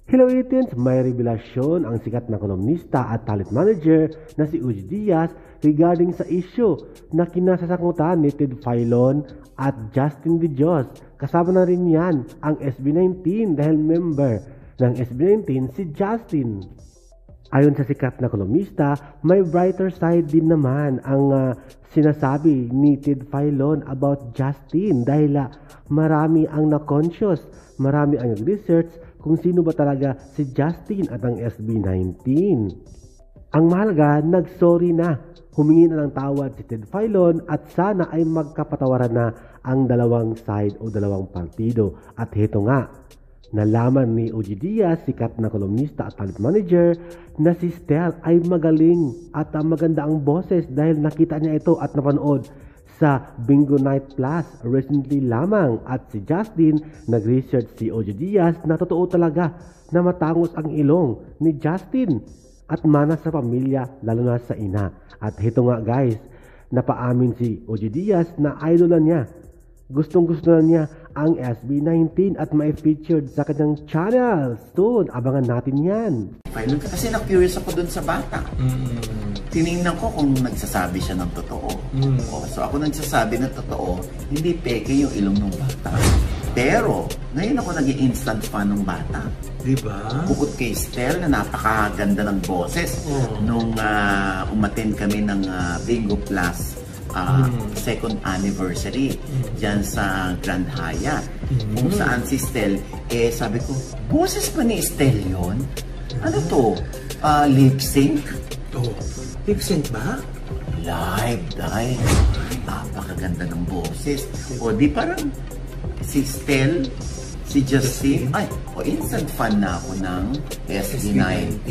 Hello Itins! May revelasyon ang sikat na kolumnista at talent manager na si Uji Diaz regarding sa issue na kinasasakutan ni Ted Filon at Justin De Dios. Kasama na rin yan ang SB19 dahil member ng SB19 si Justin. Ayon sa sikat na kolumnista, may brighter side din naman ang sinasabi ni Ted Filon about Justin dahil marami ang na-conscious, marami ang nag-research kung sino ba talaga si Justin at ang SB19. Ang mahalaga, nag-sorry na. Humingi na ng tawad si Ted Filon at sana ay magkapatawaran na ang dalawang side o dalawang partido. At heto nga, nalaman ni Uji Diaz, sikat na kolumnista at talent manager, na si Stel ay magaling at maganda ang boses dahil nakita niya ito at napanood sa Bingo Night Plus recently lamang. At si Justin, nag-research si Uji Diaz na totoo talaga na matangos ang ilong ni Justin at mana sa pamilya, lalo na sa ina. At heto nga guys, napaamin si Uji Diaz na idol na niya. Gustong-gusto na niya ang SB19 at may featured sa kanyang channel. Soon, abangan natin yan. Kasi na-curious ako dun sa bata. Tinignan ko kung nagsasabi siya ng totoo. So ako nagsasabi ng totoo, hindi peke yung ilong ng bata. Pero, ngayon ako naging instant fan ng bata. Diba? Bukod kay Stel na napakaganda ng boses. Nung umattend kami ng Bingo Plus second anniversary dyan sa Grand Hyatt. Kung saan si Stel, sabi ko, boses pa ni Stel yun? Ano to? Lip sync? Lip sync ba? Live, dahil napakaganda ng boses. O di parang si Stel, si Justin, instant fan na ako ng SB19.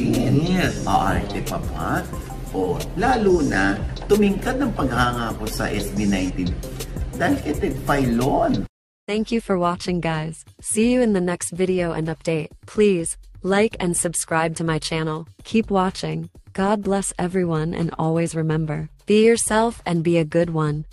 Arte pa pa. O lalo na, tumingkad ng paghanga ko sa SB19 dahil kay Ted Filon. Thank you for watching, guys. See you in the next video and update. Please like and subscribe to my channel. Keep watching. God bless everyone and always remember, be yourself and be a good one.